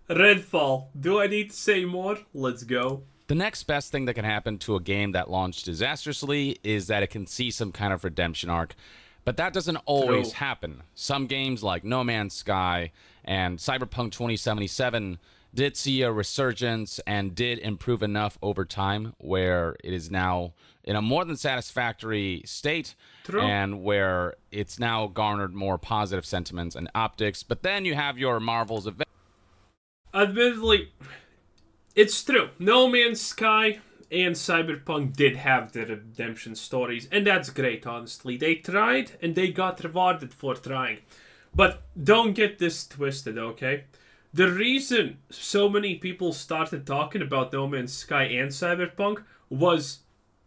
Redfall. Do I need to say more? Let's go. The next best thing that can happen to a game that launched disastrously is that it can see some kind of redemption arc. But that doesn't always happen. Some games like No Man's Sky and Cyberpunk 2077 did see a resurgence and did improve enough over time where it is now in a more than satisfactory state and where it's now garnered more positive sentiments and optics. But then you have your Marvel's event. Admittedly, it's true. No Man's Sky and Cyberpunk did have the redemption stories, and that's great, honestly. They tried, and they got rewarded for trying. But don't get this twisted, okay? The reason so many people started talking about No Man's Sky and Cyberpunk was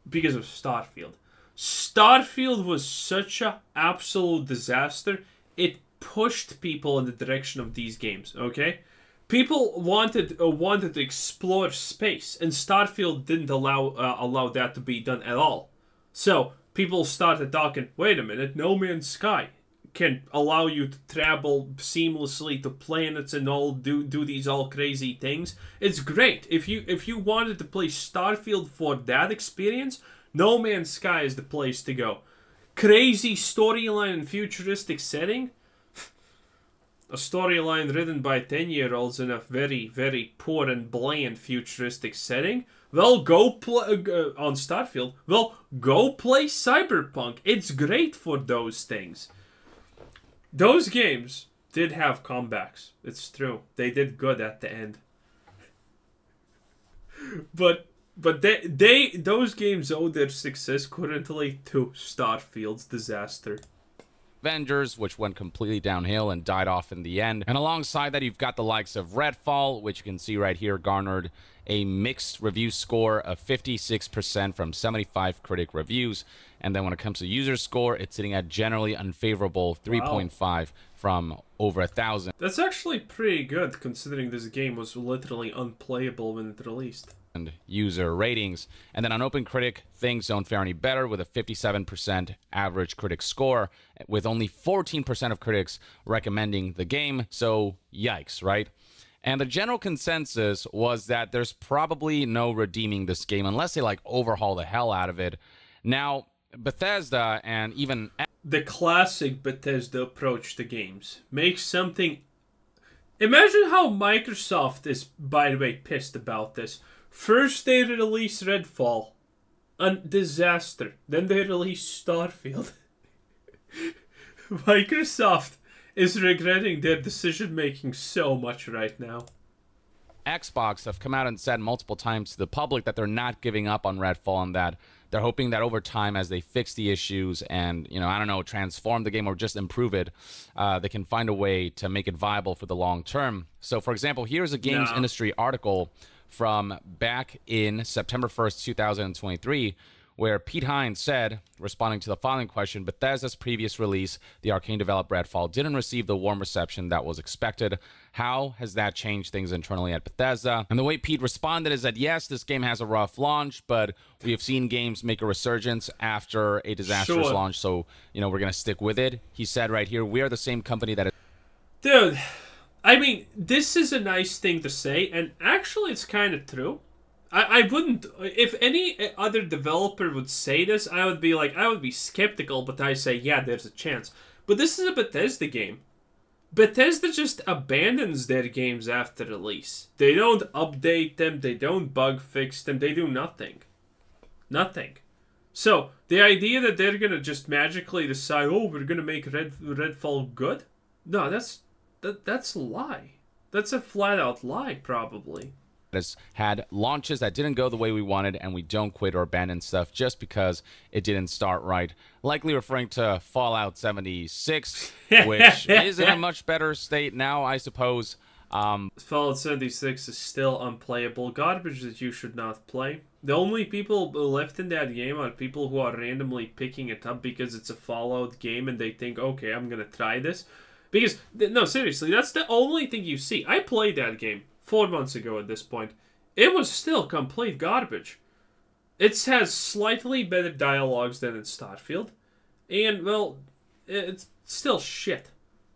because of Starfield. Starfield was such an absolute disaster, it pushed people in the direction of these games, okay? People wanted to explore space, and Starfield didn't allow that to be done at all. So people started talking, wait a minute, No Man's Sky can allow you to travel seamlessly to planets and all do these all crazy things. It's great. If you wanted to play Starfield for that experience, No Man's Sky is the place to go. Crazy storyline and futuristic setting. A storyline written by 10-year-olds in a very, very poor and bland futuristic setting. Well, go play on Starfield. Well, go play Cyberpunk. It's great for those things. Those games did have comebacks. It's true. They did good at the end. But those games owe their success currently to Starfield's disaster. Avengers, which went completely downhill and died off in the end. And alongside that, you've got the likes of Redfall, which you can see right here garnered a mixed review score of 56% from 75 critic reviews. And then when it comes to user score, it's sitting at generally unfavorable 3.5 from over 1,000. That's actually pretty good, considering this game was literally unplayable when it released. And user ratings. And then on OpenCritic, things don't fare any better with a 57% average critic score, with only 14% of critics recommending the game. So yikes, right? And the general consensus was that there's probably no redeeming this game unless they like overhaul the hell out of it. Now, Bethesda and even the classic Bethesda approach to games. Make something. Imagine how Microsoft is, by the way, pissed about this. First they release Redfall, a disaster. Then they release Starfield. Microsoft is regretting their decision-making so much right now. Xbox have come out and said multiple times to the public that they're not giving up on Redfall and that they're hoping that over time, as they fix the issues and, you know, I don't know, transform the game or just improve it, they can find a way to make it viable for the long term. So, for example, here's a games industry article from back in September 1st, 2023, where Pete Hines said, responding to the following question, Bethesda's previous release, the Arcane-developed Redfall, didn't receive the warm reception that was expected. How has that changed things internally at Bethesda? And the way Pete responded is that, yes, this game has a rough launch, but we have seen games make a resurgence after a disastrous launch, so, you know, we're going to stick with it. He said right here, we are the same company that is... Dude, I mean, this is a nice thing to say, and actually it's kind of true. I wouldn't, if any other developer would say this, I would be skeptical, but I say, yeah, there's a chance. But this is a Bethesda game. Bethesda just abandons their games after release. They don't update them, they don't bug fix them, they do nothing. Nothing. So, the idea that they're gonna just magically decide, oh, we're gonna make Redfall good? No, that's a lie. That's a flat-out lie, probably. Has had launches that didn't go the way we wanted, and we don't quit or abandon stuff just because it didn't start right. Likely referring to Fallout 76, which is in a much better state now, I suppose. Fallout 76 is still unplayable. Garbage that you should not play. The only people left in that game are people who are randomly picking it up because it's a Fallout game and they think, okay, I'm gonna try this. Because, no, seriously, that's the only thing you see. I played that game 4 months ago at this point. It was still complete garbage. It has slightly better dialogues than in Starfield. And, well, it's still shit.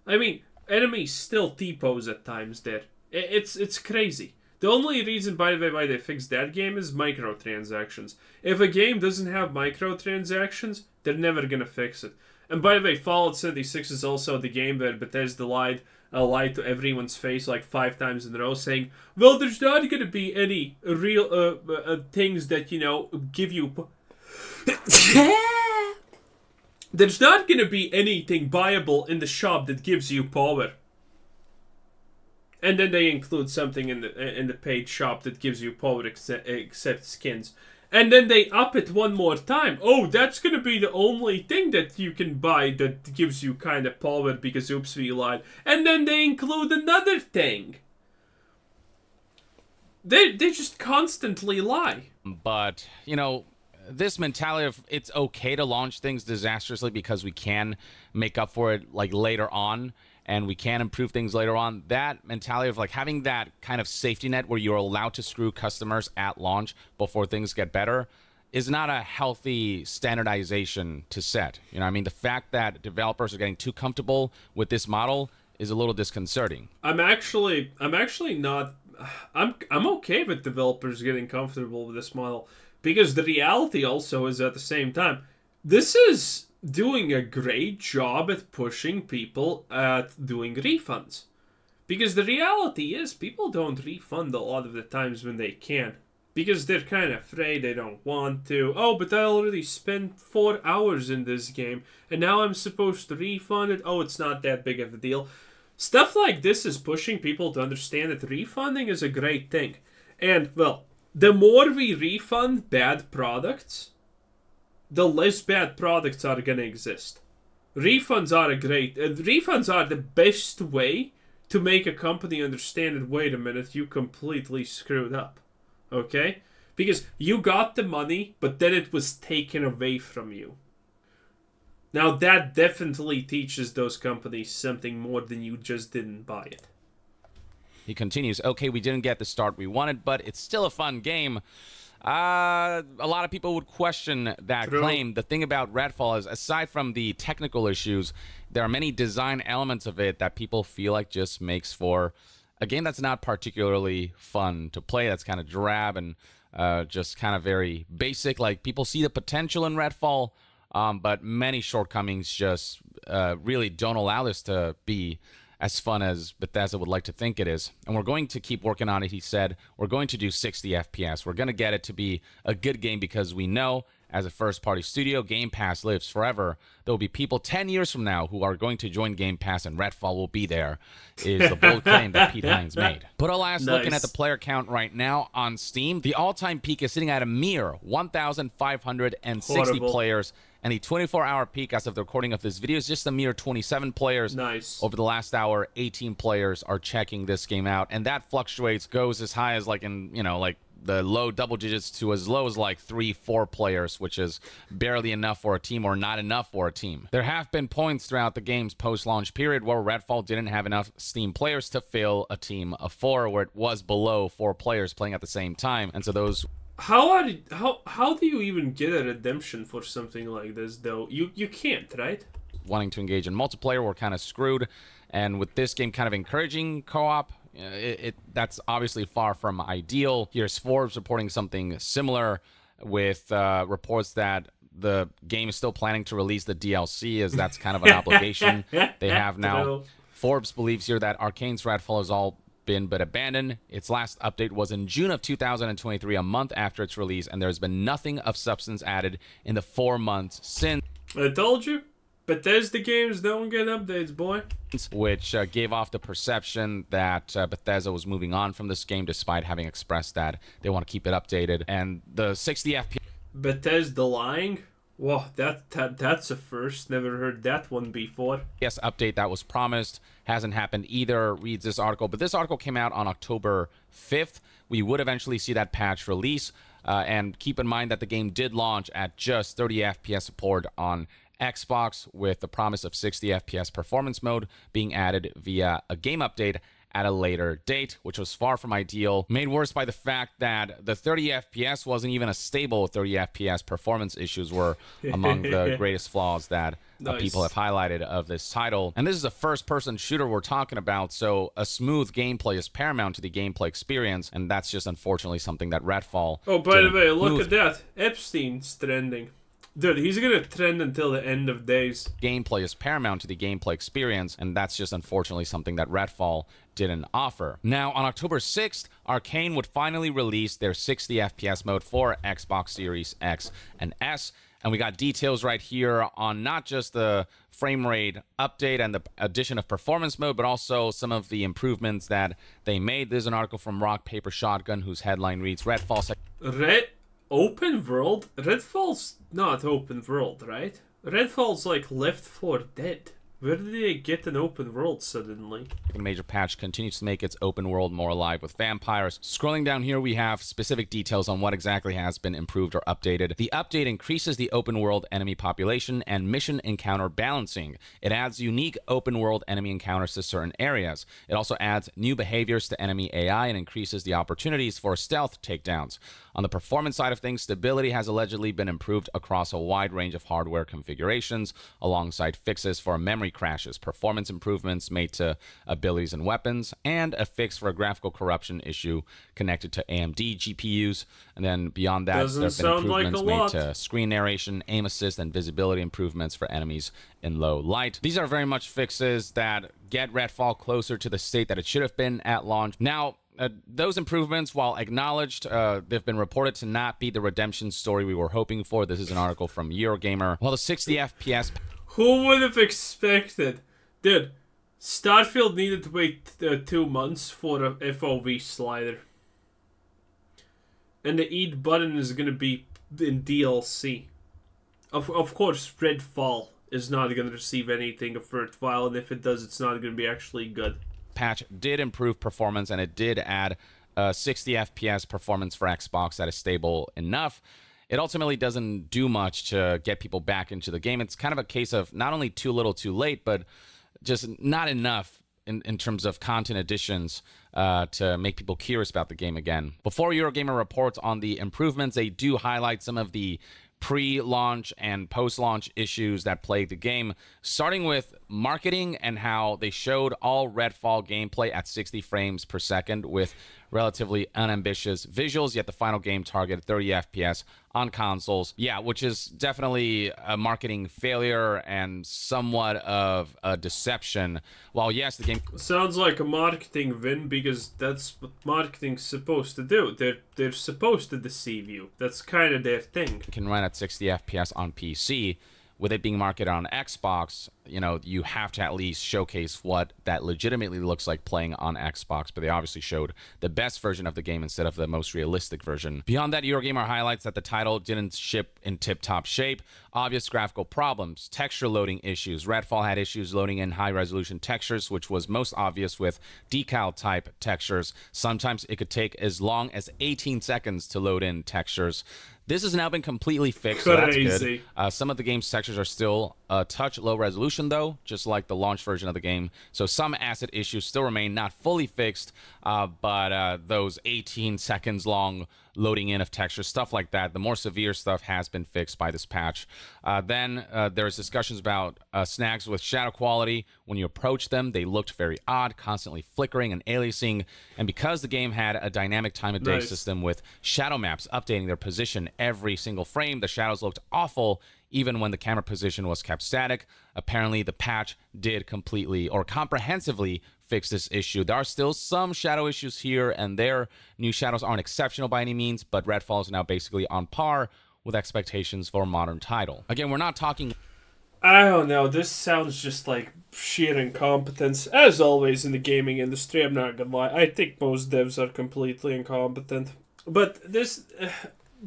I mean, enemies still T-pose at times there. It's crazy. The only reason, by the way, why they fixed that game is microtransactions. If a game doesn't have microtransactions, they're never gonna fix it. And by the way, Fallout 76 is also the game where Bethesda lied to everyone's face like 5 times in a row, saying, "Well, there's not gonna be any real things that give you." There's not gonna be anything buyable in the shop that gives you power. And then they include something in the paid shop that gives you power except skins. And then they up it one more time. Oh, that's gonna be the only thing that you can buy that gives you kind of power because oops, we lied. And then they include another thing. They just constantly lie. But, this mentality of it's okay to launch things disastrously because we can make up for it like later on, and we can improve things later on. That mentality of like having that kind of safety net where you're allowed to screw customers at launch before things get better is not a healthy standardization to set. The fact that developers are getting too comfortable with this model is a little disconcerting. I'm actually not. I'm okay with developers getting comfortable with this model, because the reality also is at the same time, this is doing a great job at pushing people at doing refunds. Because the reality is, people don't refund a lot of the times when they can. Because they're kind of afraid, they don't want to. Oh, but I already spent 4 hours in this game, and now I'm supposed to refund it? Oh, it's not that big of a deal. Stuff like this is pushing people to understand that refunding is a great thing. And, well, the more we refund bad products, the less bad products are going to exist. Refunds are the best way to make a company understand that, wait a minute, you completely screwed up. Okay? Because you got the money, but then it was taken away from you. Now that definitely teaches those companies something more than you just didn't buy it. He continues, okay, we didn't get the start we wanted, but it's still a fun game. A lot of people would question that claim. The thing about Redfall is, aside from the technical issues, there are many design elements of it that people feel like just makes for a game that's not particularly fun to play, that's kind of drab and just kind of very basic. Like, people see the potential in Redfall, but many shortcomings just really don't allow this to be as fun as Bethesda would like to think it is. And we're going to keep working on it, he said. We're going to do 60 FPS. We're going to get it to be a good game because we know, as a first-party studio, Game Pass lives forever. There will be people 10 years from now who are going to join Game Pass, and Redfall will be there, is the bold claim that Pete Hines made. But alas, looking at the player count right now on Steam, the all-time peak is sitting at a mere 1,560 players, and the 24-hour peak as of the recording of this video is just a mere 27 players. Nice. Over the last hour, 18 players are checking this game out, and that fluctuates, goes as high as like in, like the low double digits to as low as like 3-4 players, which is barely enough for a team or not enough for a team. There have been points throughout the game's post-launch period where Redfall didn't have enough Steam players to fill a team of 4, where it was below 4 players playing at the same time, and so those... How do you even get a redemption for something like this, though? You can't, right? Wanting to engage in multiplayer were kind of screwed, and with this game kind of encouraging co-op, that's obviously far from ideal. Here's Forbes reporting something similar with reports that the game is still planning to release the DLC, as that's kind of an obligation they have now. Forbes believes here that Arcane's Redfall has all been but abandoned. Its last update was in June of 2023, a month after its release, and there's been nothing of substance added in the 4 months since. I told you. Bethesda games don't get updates, boy. Which gave off the perception that Bethesda was moving on from this game, despite having expressed that they want to keep it updated. And the 60 FPS... Bethesda lying? Whoa, that's a first. Never heard that one before. Yes, update that was promised hasn't happened either, reads this article. But this article came out on October 5th. We would eventually see that patch release. And keep in mind that the game did launch at just 30 FPS support on Xbox, with the promise of 60 FPS performance mode being added via a game update at a later date, which was far from ideal, made worse by the fact that the 30 FPS wasn't even a stable 30 FPS. Performance issues were among the greatest flaws that people have highlighted of this title. And this is a first-person shooter we're talking about, so a smooth gameplay is paramount to the gameplay experience, and that's just unfortunately something that Redfall... Oh, by the way, look at that. Epstein's trending. Dude, he's gonna trend until the end of days. Gameplay is paramount to the gameplay experience, and that's just unfortunately something that Redfall didn't offer. Now, on October 6th, Arcane would finally release their 60 FPS mode for Xbox Series X and S, and we got details right here on not just the frame rate update and the addition of performance mode, but also some of the improvements that they made. There's an article from Rock, Paper, Shotgun whose headline reads, Redfall... Open world? Redfall's not open world, right? Redfall's like Left 4 Dead. Where did they get an open world suddenly? A major patch continues to make its open world more alive with vampires. Scrolling down here, we have specific details on what exactly has been improved or updated. The update increases the open world enemy population and mission encounter balancing. It adds unique open world enemy encounters to certain areas. It also adds new behaviors to enemy AI and increases the opportunities for stealth takedowns. On the performance side of things, stability has allegedly been improved across a wide range of hardware configurations, alongside fixes for memory crashes, performance improvements made to abilities and weapons, and a fix for a graphical corruption issue connected to AMD GPUs. And then beyond that, there have been improvements made to screen narration, aim assist, and visibility improvements for enemies in low light. These are very much fixes that get Redfall closer to the state that it should have been at launch. Now, those improvements, while acknowledged, they've been reported to not be the redemption story we were hoping for. This is an article from Eurogamer. While the 60 FPS... Who would have expected? Dude, Starfield needed to wait 2 months for a FOV slider. And the eat button is going to be in DLC. Of course, Redfall is not going to receive anything of worthwhile, and if it does, it's not going to be actually good. Patch did improve performance, and it did add 60 FPS performance for Xbox that is stable enough. It ultimately doesn't do much to get people back into the game. It's kind of a case of not only too little too late, but just not enough in terms of content additions to make people curious about the game again. Before Eurogamer reports on the improvements, they do highlight some of the pre-launch and post-launch issues that plagued the game, starting with marketing and how they showed all Redfall gameplay at 60 frames per second with relatively unambitious visuals, yet the final game targeted 30 FPS on consoles. Yeah, which is definitely a marketing failure and somewhat of a deception. While yes, the game sounds like a marketing win, because that's what marketing's supposed to do. They're supposed to deceive you. That's kind of their thing. It can run at 60 FPS on PC. With it being marketed on Xbox, you know, you have to at least showcase what that legitimately looks like playing on Xbox, but they obviously showed the best version of the game instead of the most realistic version. Beyond that, Eurogamer highlights that the title didn't ship in tip-top shape, obvious graphical problems, texture loading issues. Redfall had issues loading in high-resolution textures, which was most obvious with decal-type textures. Sometimes it could take as long as 18 seconds to load in textures. This has now been completely fixed, so that's good. Some of the game's textures are still a touch low resolution, though, just like the launch version of the game. So some asset issues still remain, not fully fixed, but those 18 seconds long loading in of textures, stuff like that, the more severe stuff has been fixed by this patch. Then there's discussions about snags with shadow quality. When you approach them, they looked very odd, constantly flickering and aliasing. And because the game had a dynamic time-of-day system with shadow maps updating their position every single frame, the shadows looked awful even when the camera position was kept static. Apparently, the patch did completely or comprehensively fix this issue. There are still some shadow issues here and there. New shadows aren't exceptional by any means, but Redfall is now basically on par with expectations for a modern title. Again, we're not talking... I don't know, this sounds just like sheer incompetence. As always in the gaming industry, I'm not gonna lie. I think most devs are completely incompetent. But this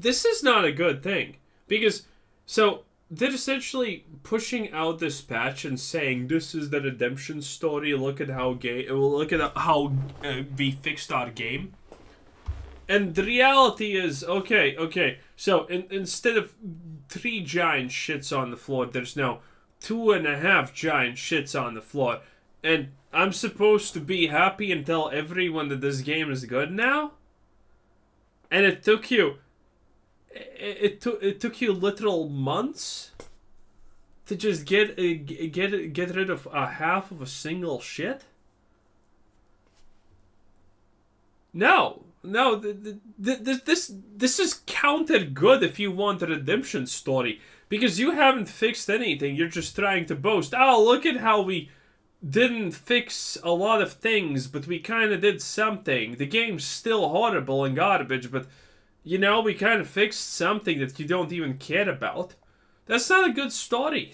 is not a good thing. Because, so, they're essentially pushing out this patch and saying, this is the redemption story, look at how we fixed our game. And the reality is, okay, so instead of 3 giant shits on the floor, there's now 2.5 giant shits on the floor. And I'm supposed to be happy and tell everyone that this game is good now? And it took you... It took you literal months to just get rid of a half of a single shit? No, this is counted good if you want a redemption story, because you haven't fixed anything. You're just trying to boast. Oh, look at how we didn't fix a lot of things, but we kind of did something. The game's still horrible and garbage, but you know, we kind of fixed something that you don't even care about. That's not a good story.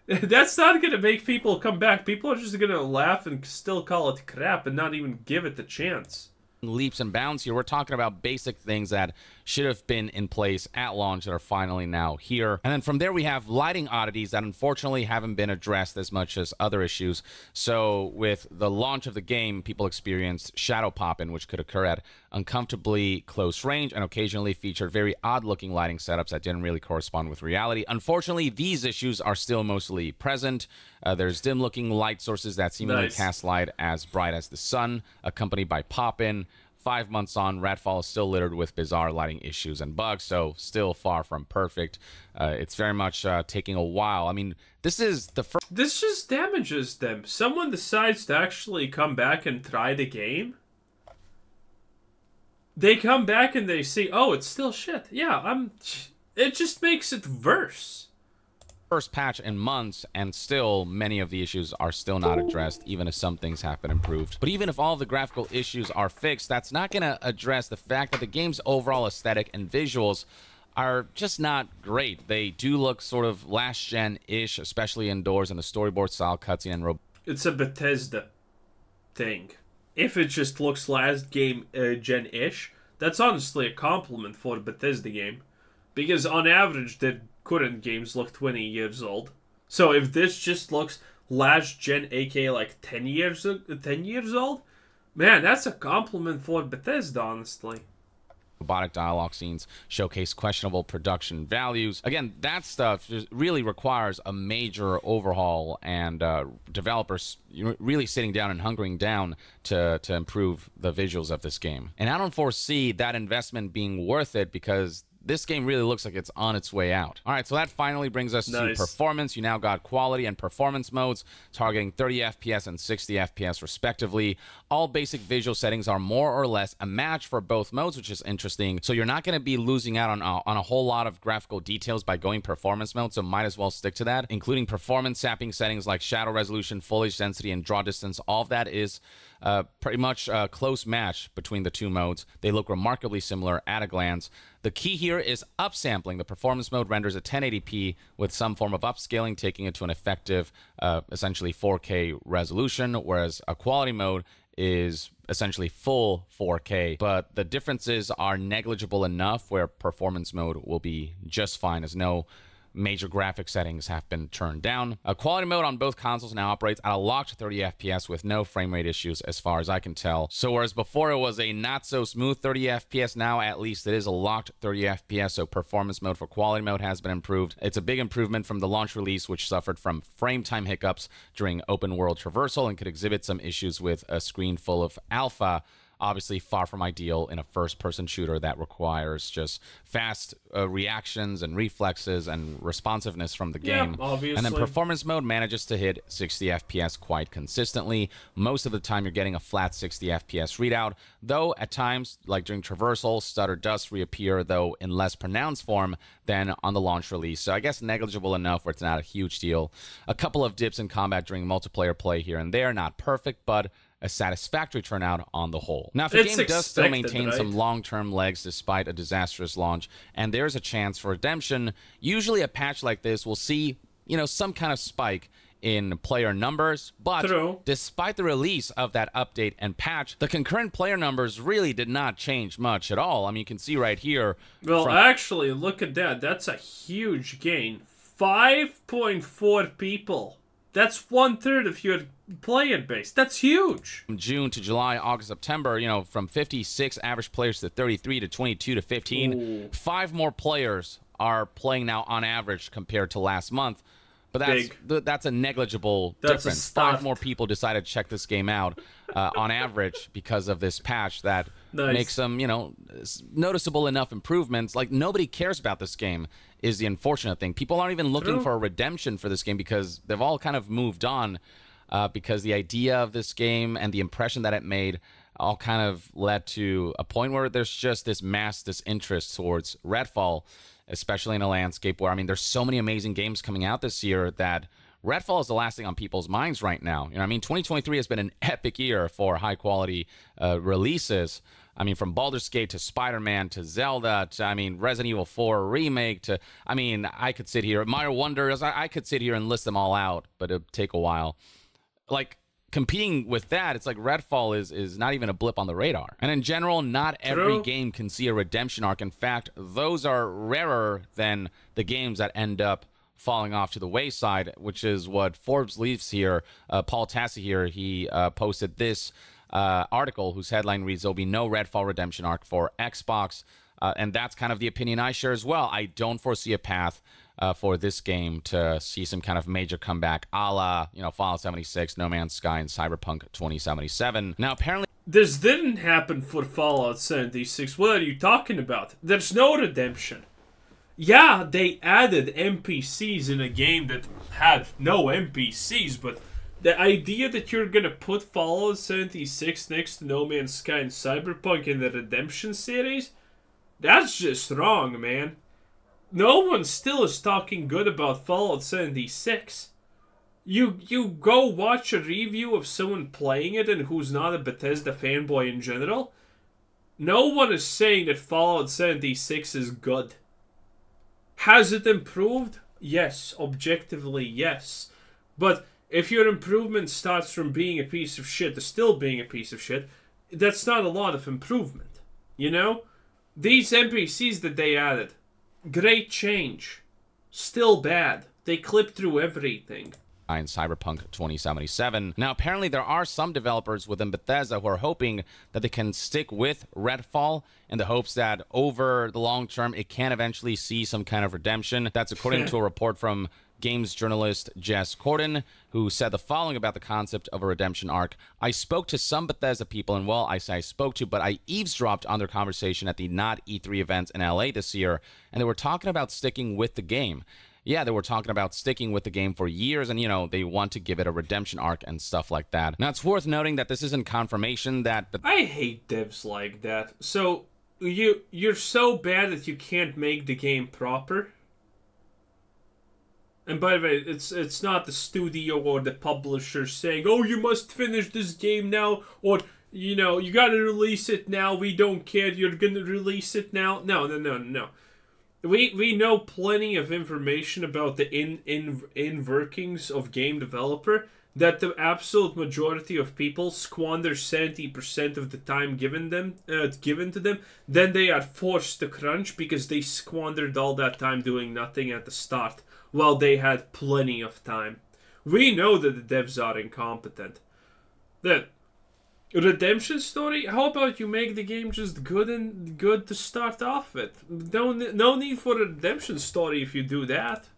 That's not going to make people come back. People are just going to laugh and still call it crap and not even give it the chance. Leaps and bounds here. We're talking about basic things that should have been in place at launch that are finally now here. And then from there we have lighting oddities that unfortunately haven't been addressed as much as other issues. So with the launch of the game, people experienced shadow pop-in, which could occur at uncomfortably close range and occasionally featured very odd-looking lighting setups that didn't really correspond with reality. Unfortunately, these issues are still mostly present. There's dim-looking light sources that seemingly cast light as bright as the sun, accompanied by pop-in. 5 months on, Redfall is still littered with bizarre lighting issues and bugs, so still far from perfect. It's very much taking a while. I mean, this is the first... This just damages them. Someone decides to actually come back and try the game. They come back and they see, oh, it's still shit. Yeah, it just makes it worse. First patch in months, and still many of the issues are still not addressed, even if some things have been improved. But even if all of the graphical issues are fixed, that's not going to address the fact that the game's overall aesthetic and visuals are just not great. They do look sort of last-gen-ish, especially indoors in the storyboard-style cutscene and It's a Bethesda thing. If it just looks last-gen-ish, that's honestly a compliment for a Bethesda game. Because on average, the current games look 20 years old. So if this just looks last gen, aka like 10 years old, man, that's a compliment for Bethesda, honestly. Robotic dialogue scenes showcase questionable production values. Again, that stuff just really requires a major overhaul, and developers really sitting down and hunkering down to improve the visuals of this game. And I don't foresee that investment being worth it, because this game really looks like it's on its way out. All right, so that finally brings us to performance. You now got quality and performance modes targeting 30 FPS and 60 FPS respectively. All basic visual settings are more or less a match for both modes, which is interesting. So you're not going to be losing out on a whole lot of graphical details by going performance mode, so might as well stick to that, including performance sapping settings like shadow resolution, foliage density, and draw distance. All of that is pretty much a close match between the two modes. They look remarkably similar at a glance. The key here is upsampling. The performance mode renders at 1080p with some form of upscaling, taking it to an effective, essentially 4K resolution, whereas a quality mode is essentially full 4K, but the differences are negligible enough where performance mode will be just fine, as no major graphic settings have been turned down. A quality mode on both consoles now operates at a locked 30 FPS with no frame rate issues as far as I can tell. So whereas before it was a not so smooth 30 FPS, now at least it is a locked 30 FPS, so performance mode for quality mode has been improved. It's a big improvement from the launch release, which suffered from frame time hiccups during open world traversal and could exhibit some issues with a screen full of alpha. Obviously far from ideal in a first-person shooter that requires just fast reactions and reflexes and responsiveness from the game. Obviously. And then performance mode manages to hit 60 FPS quite consistently. Most of the time you're getting a flat 60 FPS readout, though at times, like during traversal, stutter does reappear, though in less pronounced form than on the launch release. So I guess negligible enough where it's not a huge deal. A couple of dips in combat during multiplayer play here and there, not perfect, but a satisfactory turnout on the whole. Now, if the game does still maintain some long-term legs despite a disastrous launch, and there's a chance for redemption, usually a patch like this will see, some kind of spike in player numbers, but despite the release of that update and patch, the concurrent player numbers really did not change much at all. I mean, you can see right here. Well, actually, look at that. That's a huge gain. 5.4 people. That's 1/3 of your player base. That's huge. From June to July, August, September, from 56 average players to 33 to 22 to 15. Ooh. 5 more players are playing now on average compared to last month. But that's a negligible difference. 5 more people decided to check this game out on average because of this patch that makes some, you know, noticeable enough improvements. Like, nobody cares about this game is the unfortunate thing. People aren't even looking for a redemption for this game because they've all kind of moved on because the idea of this game and the impression that it made all kind of led to a point where there's just this mass disinterest towards Redfall, especially in a landscape where, I mean, there's so many amazing games coming out this year that Redfall is the last thing on people's minds right now. You know, I mean, 2023 has been an epic year for high-quality releases. I mean, from Baldur's Gate to Spider-Man to Zelda to, I mean, Resident Evil 4 remake to, I mean, I could sit here, Mario Wonders, I could sit here and list them all out, but it'd take a while. Like, competing with that, it's like Redfall is not even a blip on the radar. And in general, not every game can see a redemption arc. In fact, those are rarer than the games that end up falling off to the wayside, which is what Forbes leaves here. Paul Tassi here, he posted this article whose headline reads, "There'll be no Redfall redemption arc for Xbox." And that's kind of the opinion I share as well. I don't foresee a path for this game to see some kind of major comeback a la, you know, Fallout 76, No Man's Sky, and Cyberpunk 2077. Now, apparently... This didn't happen for Fallout 76. What are you talking about? There's no redemption. Yeah, they added NPCs in a game that had no NPCs, but the idea that you're gonna put Fallout 76 next to No Man's Sky and Cyberpunk in the Redemption series, that's just wrong, man. No one still is talking good about Fallout 76. You go watch a review of someone playing it and who's not a Bethesda fanboy in general. No one is saying that Fallout 76 is good. Has it improved? Yes. Objectively, yes. But if your improvement starts from being a piece of shit to still being a piece of shit, that's not a lot of improvement. You know? These NPCs that they added, great change. Still bad. They clip through everything. In Cyberpunk 2077. Now, apparently there are some developers within Bethesda who are hoping that they can stick with Redfall in the hopes that over the long term it can eventually see some kind of redemption. That's according to a report from games journalist Jess Corden, who said the following about the concept of a redemption arc. "I spoke to some Bethesda people, and well, I say I spoke to, but I eavesdropped on their conversation at the Not E3 event in LA this year, and they were talking about sticking with the game. Yeah, they were talking about sticking with the game for years, and, you know, they want to give it a redemption arc and stuff like that." Now, it's worth noting that this isn't confirmation that... I hate devs like that. So, you're so bad that you can't make the game proper? And by the way, it's not the studio or the publisher saying, "Oh, you must finish this game now," or, you know, "You gotta release it now, we don't care, you're gonna release it now." No. We know plenty of information about the in workings of game developer, that the absolute majority of people squander 70% of the time given to them. Then they are forced to crunch because they squandered all that time doing nothing at the start, while they had plenty of time. We know that the devs are incompetent. That redemption story? How about you make the game just good to start off with? No need for a redemption story if you do that.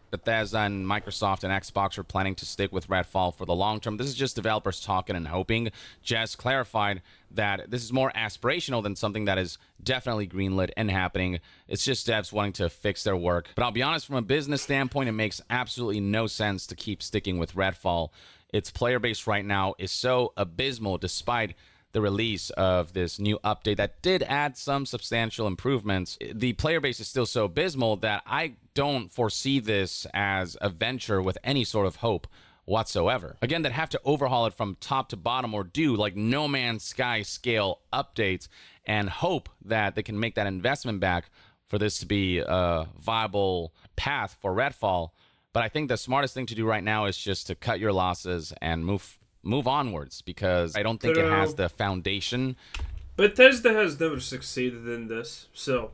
Bethesda and Microsoft and Xbox are planning to stick with Redfall for the long term. This is just developers talking and hoping. Jess clarified that this is more aspirational than something that is definitely greenlit and happening. It's just devs wanting to fix their work. But I'll be honest, from a business standpoint, it makes absolutely no sense to keep sticking with Redfall. Its player base right now is so abysmal despite the release of this new update that did add some substantial improvements. The player base is still so abysmal that I don't foresee this as a venture with any sort of hope whatsoever. Again, they'd have to overhaul it from top to bottom or do like No Man's Sky scale updates and hope that they can make that investment back for this to be a viable path for Redfall. But I think the smartest thing to do right now is just to cut your losses and move onwards, because I don't think it has the foundation. Bethesda has never succeeded in this, so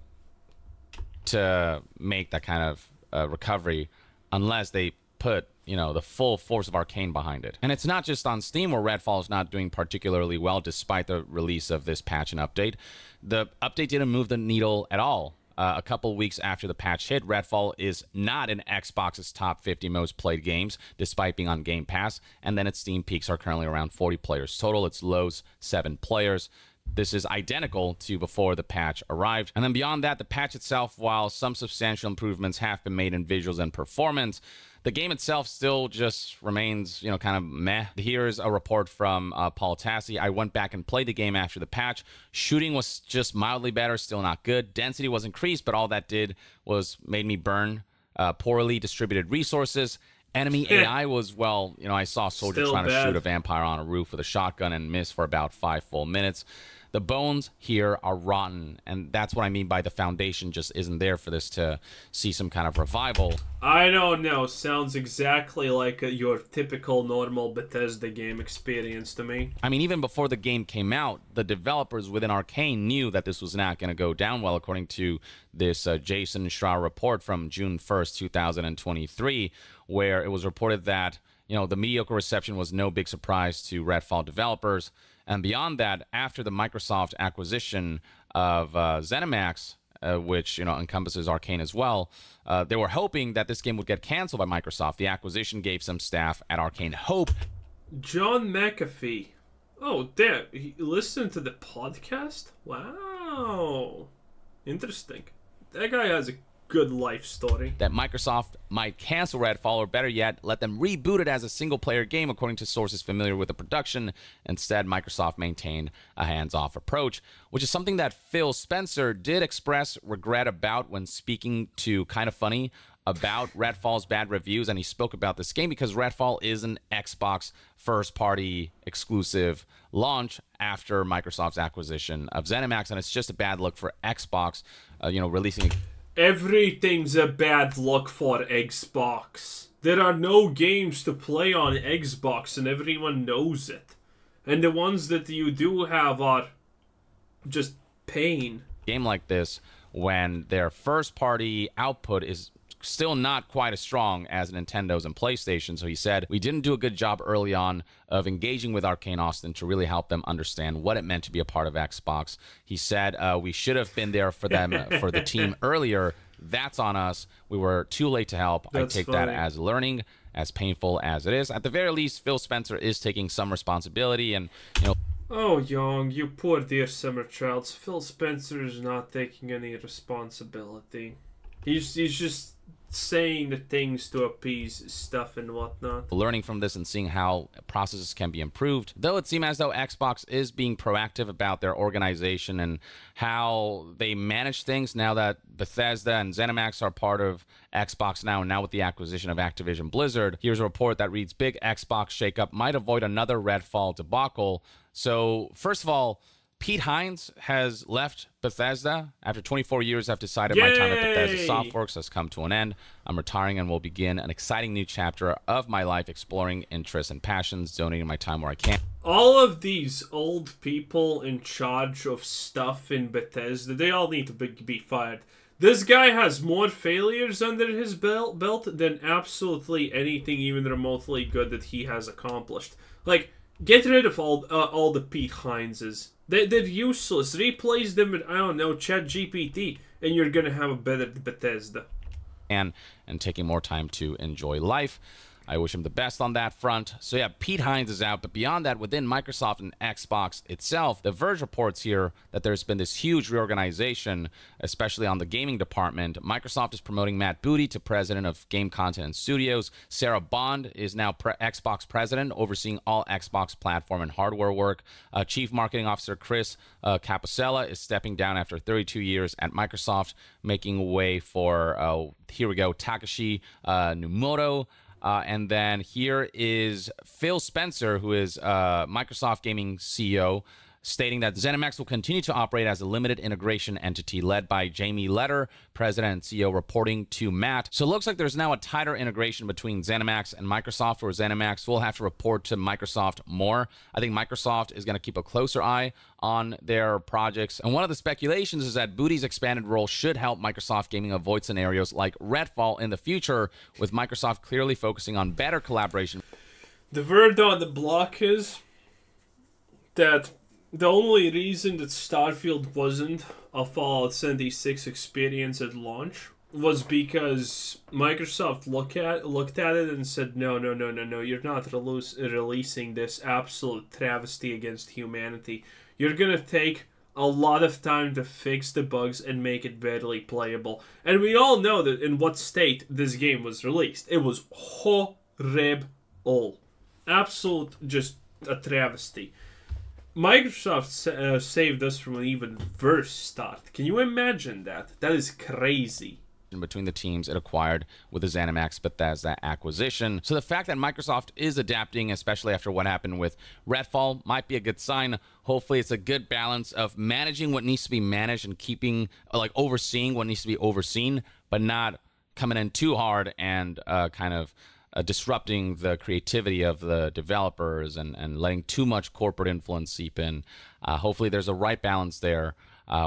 to make that kind of recovery unless they put, you know, the full force of Arcane behind it. And it's not just on Steam where Redfall is not doing particularly well despite the release of this patch and update. The update didn't move the needle at all a couple weeks after the patch hit, Redfall is not in Xbox's top 50 most played games, despite being on Game Pass. And then its Steam peaks are currently around 40 players total. Its lows, 7 players. This is identical to before the patch arrived. And then beyond that, the patch itself, while some substantial improvements have been made in visuals and performance, the game itself still just remains, kind of meh. Here's a report from Paul Tassi. I went back and played the game after the patch. Shooting was just mildly better, still not good. Density was increased, but all that did was made me burn poorly distributed resources. Enemy AI was, well, I saw a soldier trying to shoot a vampire on a roof with a shotgun and miss for about 5 full minutes. The bones here are rotten, and that's what I mean by the foundation just isn't there for this to see some kind of revival. I don't know. Sounds exactly like your typical normal Bethesda game experience to me. I mean, even before the game came out, the developers within Arcane knew that this was not going to go down well, according to this Jason Schreier report from June 1st, 2023, where it was reported that, the mediocre reception was no big surprise to Redfall developers. And beyond that, after the Microsoft acquisition of ZeniMax, which encompasses Arcane as well, they were hoping that this game would get canceled by Microsoft. The acquisition gave some staff at Arcane hope. John McAfee. Oh, damn. He listened to the podcast? Wow. Interesting. That guy has a good life story. That Microsoft might cancel Redfall, or better yet, let them reboot it as a single-player game, according to sources familiar with the production. Instead, Microsoft maintained a hands-off approach, which is something that Phil Spencer did express regret about when speaking to Kind of Funny about Redfall's bad reviews, and he spoke about this game because Redfall is an Xbox first-party exclusive launch after Microsoft's acquisition of ZeniMax, and it's just a bad look for Xbox, releasing... Everything's a bad look for Xbox. There are no games to play on Xbox, and everyone knows it. And the ones that you do have are just pain. Game like this, when their first-party output is still not quite as strong as Nintendo's and PlayStation. So he said, we didn't do a good job early on of engaging with Arcane Austin to really help them understand what it meant to be a part of Xbox. He said, we should have been there for them, for the team earlier. That's on us. We were too late to help. That's I take funny. that as learning, as painful as it is. At the very least, Phil Spencer is taking some responsibility, and, Oh, Young, you poor dear summer child. Phil Spencer is not taking any responsibility. He's just saying the things to appease stuff and whatnot. Learning from this and seeing how processes can be improved. Though it seems as though Xbox is being proactive about their organization and how they manage things now that Bethesda and ZeniMax are part of Xbox now, and now with the acquisition of Activision Blizzard. Here's a report that reads, big Xbox shakeup might avoid another Redfall debacle. So, first of all, Pete Hines has left Bethesda. After 24 years, I've decided my time at Bethesda Softworks has come to an end. I'm retiring and will begin an exciting new chapter of my life, exploring interests and passions, donating my time where I can. All of these old people in charge of stuff in Bethesda, they all need to be fired. This guy has more failures under his belt than absolutely anything even remotely good that he has accomplished. Like, get rid of all the Pete Hineses. They're useless. Replace them with, I don't know, ChatGPT, and you're going to have a better Bethesda. And taking more time to enjoy life. I wish him the best on that front. So yeah, Pete Hines is out, but beyond that, within Microsoft and Xbox itself, The Verge reports here that there's been this huge reorganization, especially on the gaming department. Microsoft is promoting Matt Booty to president of game content and studios. Sarah Bond is now Xbox president, overseeing all Xbox platform and hardware work. Chief Marketing Officer Chris Capocella is stepping down after 32 years at Microsoft, making way for, here we go, Takashi Numoto. And then here is Phil Spencer, who is Microsoft Gaming CEO, stating that ZeniMax will continue to operate as a limited integration entity led by Jamie Letter, president and CEO, reporting to Matt. So it looks like there's now a tighter integration between ZeniMax and Microsoft, where ZeniMax will have to report to Microsoft more. I think Microsoft is going to keep a closer eye on their projects. And one of the speculations is that Booty's expanded role should help Microsoft Gaming avoid scenarios like Redfall in the future, with Microsoft clearly focusing on better collaboration. The word on the block is that The only reason that Starfield wasn't a Fallout 76 experience at launch was because Microsoft looked at it and said, no, no, no, no, no, you're not releasing this absolute travesty against humanity. You're going to take a lot of time to fix the bugs and make it barely playable. And we all know that in what state this game was released. It was horrible. Absolute, just a travesty. Microsoft saved us from an even worse start. Can you imagine that? That is crazy. Between the teams it acquired with the ZeniMax Bethesda acquisition. So the fact that Microsoft is adapting, especially after what happened with Redfall, might be a good sign. Hopefully it's a good balance of managing what needs to be managed and keeping, like, overseeing what needs to be overseen, but not coming in too hard and kind of disrupting the creativity of the developers and letting too much corporate influence seep in. Hopefully there's a right balance there,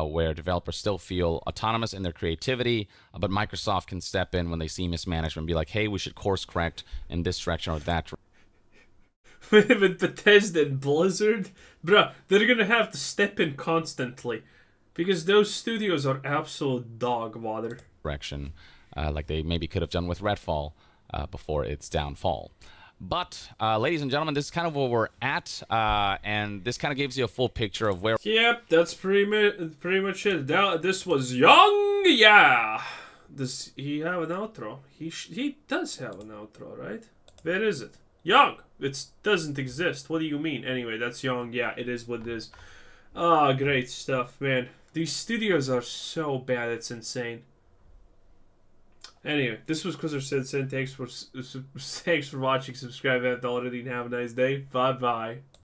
where developers still feel autonomous in their creativity, but Microsoft can step in when they see mismanagement and be like, hey, we should course correct in this direction or that direction. With Bethesda and Blizzard, bruh, they're gonna have to step in constantly because those studios are absolute dog water. Like they maybe could have done with Redfall before its downfall. But, ladies and gentlemen, this is kind of where we're at, and this kind of gives you a full picture of where... Yep, that's pretty much it. This was Young, yeah! Does he have an outro? He does have an outro, right? Where is it? Young! It doesn't exist. What do you mean? Anyway, that's Young, yeah, it is what it is. Ah, great stuff, man. These studios are so bad, it's insane. Anyway, this was Quizzer Said. Thanks for watching. Subscribe if you haven't already. Have a nice day. Bye bye.